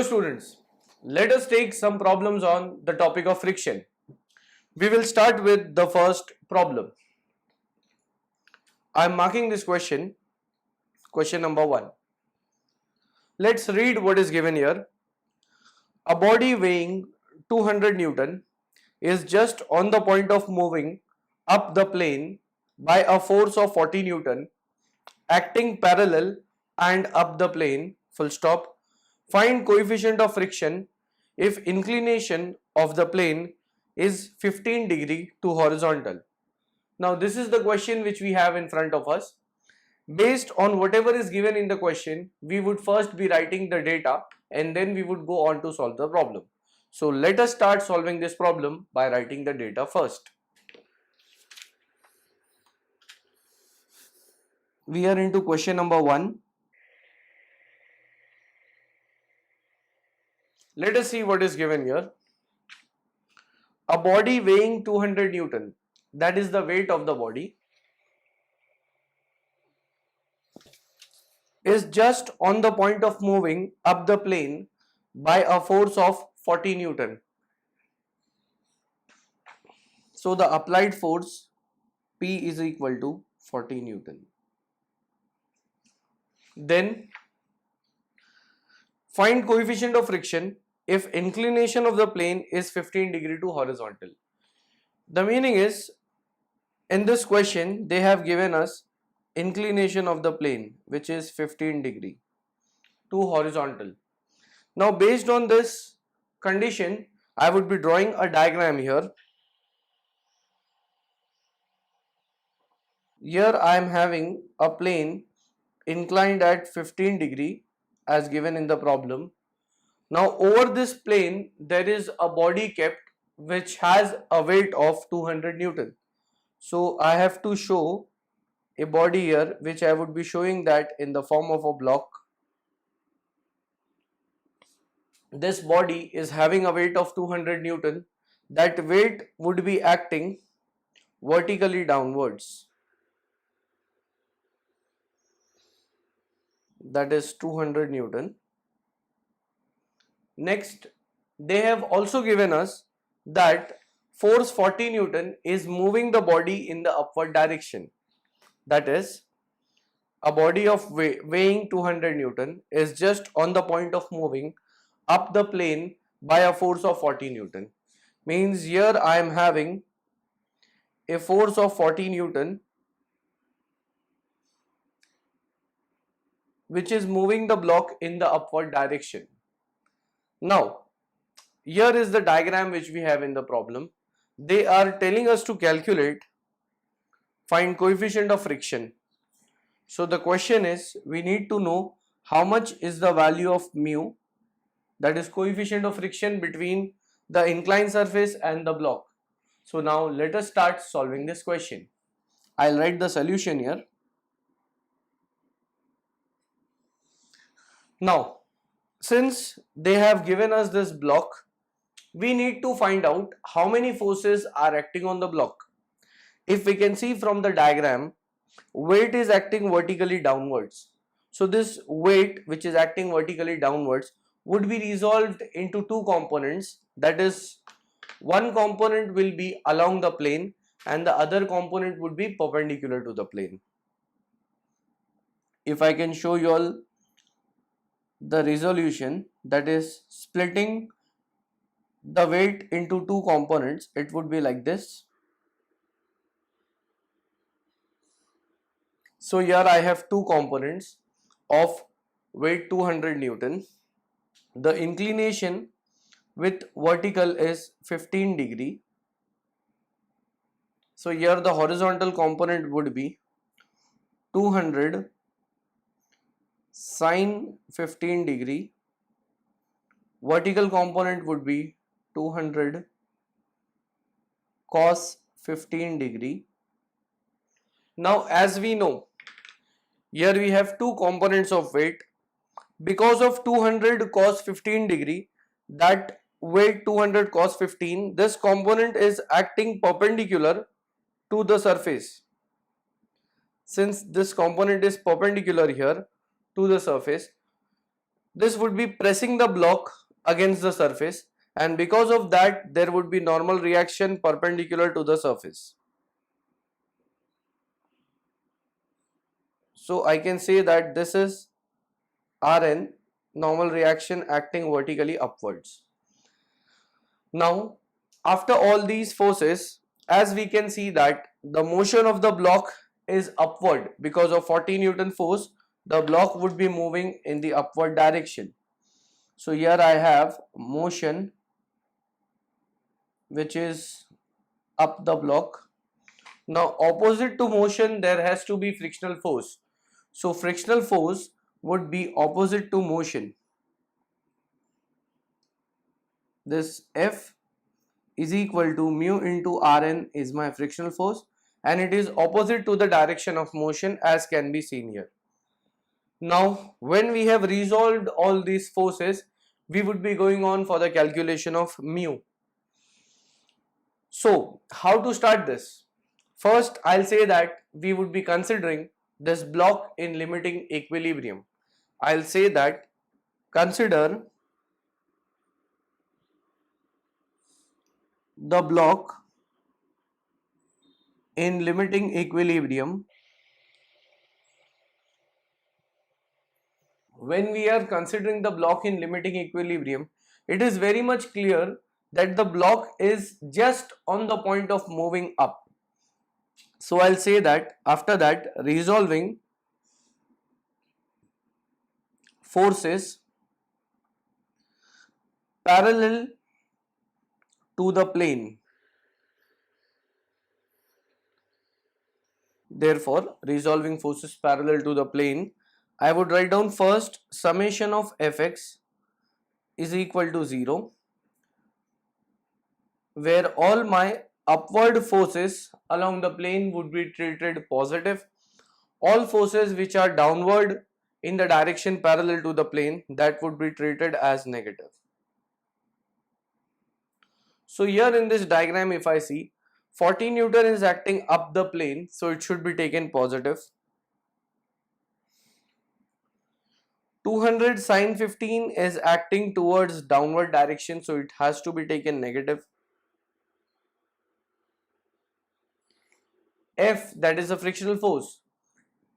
students, let us take some problems on the topic of friction. We will start with the first problem. I am marking this question number 1. Let's read what is given here. A body weighing 200 Newton is just on the point of moving up the plane by a force of 40 Newton acting parallel and up the plane, full stop. Find coefficient of friction if inclination of the plane is 15 degree to horizontal. Now this is the question which we have in front of us. Based on whatever is given in the question, we would first be writing the data and then we would go on to solve the problem. So let us start solving this problem by writing the data first. We are into question number 1. Let us see what is given here. A body weighing 200 Newton, that is the weight of the body, is just on the point of moving up the plane by a force of 40 Newton. So the applied force P is equal to 40 Newton. Then find coefficient of friction if inclination of the plane is 15 degree to horizontal. The meaning is, in this question they have given us inclination of the plane which is 15 degree to horizontal. Now based on this condition, I would be drawing a diagram here. Here I am having a plane inclined at 15 degree as given in the problem. Now over this plane there is a body kept which has a weight of 200 Newton. So I have to show a body here which I would be showing that in the form of a block. This body is having a weight of 200 Newton. That weight would be acting vertically downwards. That is 200 Newton. Next, they have also given us that force 40 Newton is moving the body in the upward direction. That is, a body of weighing 200 Newton is just on the point of moving up the plane by a force of 40 Newton. Means here I am having a force of 40 Newton which is moving the block in the upward direction. Now, here is the diagram which we have in the problem. They are telling us to calculate, find coefficient of friction. So the question is, we need to know how much is the value of mu, that is coefficient of friction between the inclined surface and the block. So now let us start solving this question. I'll write the solution here. Now, since they have given us this block, we need to find out how many forces are acting on the block. If we can see from the diagram, weight is acting vertically downwards. So this weight which is acting vertically downwards would be resolved into two components. That is, one component will be along the plane and the other component would be perpendicular to the plane. If I can show you all the resolution, that is splitting the weight into two components, it would be like this. So here I have two components of weight 200 Newton. The inclination with vertical is 15 degree. So here the horizontal component would be 200 sine 15 degree. Vertical component would be 200 cos 15 degree. Now as we know, here we have two components of weight. Because of 200 cos 15 degree, that weight 200 cos 15, this component is acting perpendicular to the surface. Since this component is perpendicular here to the surface, this would be pressing the block against the surface, and because of that there would be normal reaction perpendicular to the surface. So I can say that this is Rn, normal reaction acting vertically upwards. Now, after all these forces, as we can see that the motion of the block is upward because of 40 Newton force, the block would be moving in the upward direction. So here I have motion which is up the block. Now opposite to motion there has to be frictional force. So frictional force would be opposite to motion. This F is equal to mu into Rn is my frictional force, and it is opposite to the direction of motion as can be seen here. Now when we have resolved all these forces, we would be going on for the calculation of mu. So how to start this? First I'll say that we would be considering this block in limiting equilibrium. I'll say that consider the block in limiting equilibrium. When we are considering the block in limiting equilibrium, it is very much clear that the block is just on the point of moving up. So I'll say that after that, resolving forces parallel to the plane. Therefore, resolving forces parallel to the plane, I would write down first summation of fx is equal to 0, where all my upward forces along the plane would be treated positive. All forces which are downward in the direction parallel to the plane, that would be treated as negative. So here in this diagram, if I see 40 Newton is acting up the plane, so it should be taken positive. 200 sine 15 is acting towards downward direction, so it has to be taken negative. F, that is a frictional force,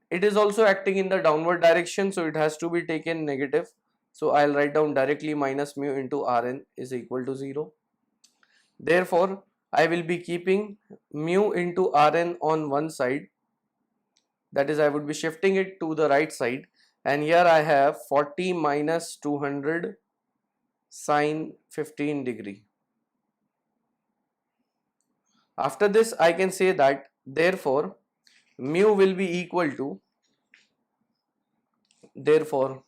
it is also acting in the downward direction, so it has to be taken negative. So I'll write down directly minus mu into Rn is equal to 0. Therefore, I will be keeping mu into Rn on one side, that is I would be shifting it to the right side, and here I have 40 minus 200 sine 15 degree. After this I can say that therefore mu will be equal to, therefore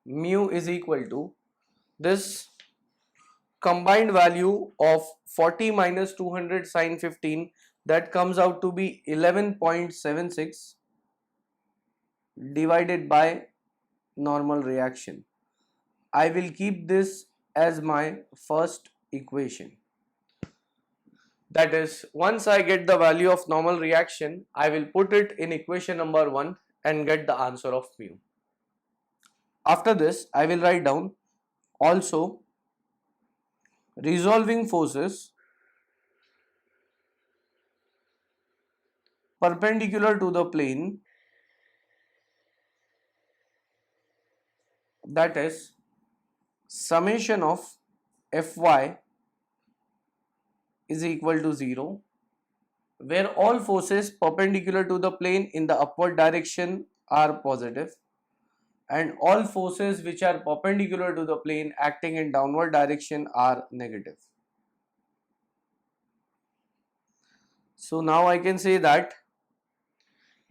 mu is equal to this combined value of 40 minus 200 sine 15, that comes out to be 11.76 divided by normal reaction. I will keep this as my first equation. That is, once I get the value of normal reaction, I will put it in equation number 1 and get the answer of mu. After this, I will write down also resolving forces perpendicular to the plane, that is summation of Fy is equal to 0, where all forces perpendicular to the plane in the upward direction are positive, and all forces which are perpendicular to the plane acting in downward direction are negative. So now I can say that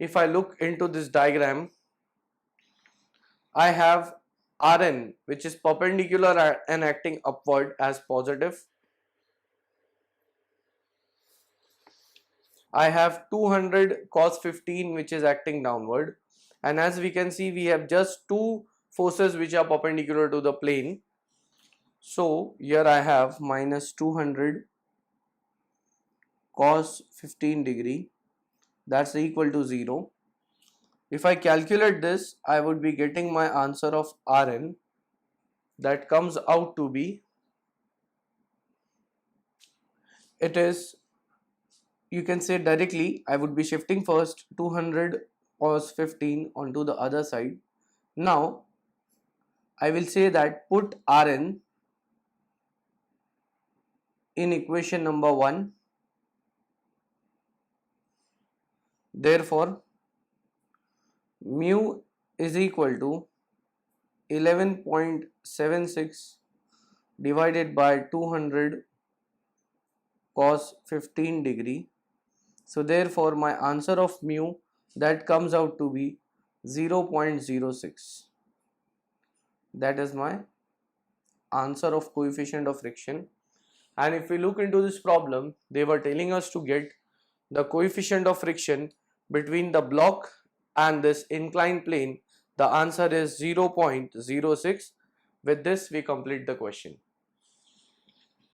if I look into this diagram, I have Rn which is perpendicular and acting upward as positive. I have 200 cos 15 which is acting downward, and as we can see we have just two forces which are perpendicular to the plane. So here I have minus 200 cos 15 degree, that's equal to 0, If I calculate this, I would be getting my answer of Rn, that comes out to be, it is, you can say directly, I would be shifting first 200 cos 15 onto the other side. Now I will say that put Rn in equation number 1. Therefore mu is equal to 11.76 divided by 200 cos 15 degree. So therefore my answer of mu, that comes out to be 0.06. That is my answer of coefficient of friction. And if we look into this problem, they were telling us to get the coefficient of friction between the block and this inclined plane. The answer is 0.06. With this we complete the question.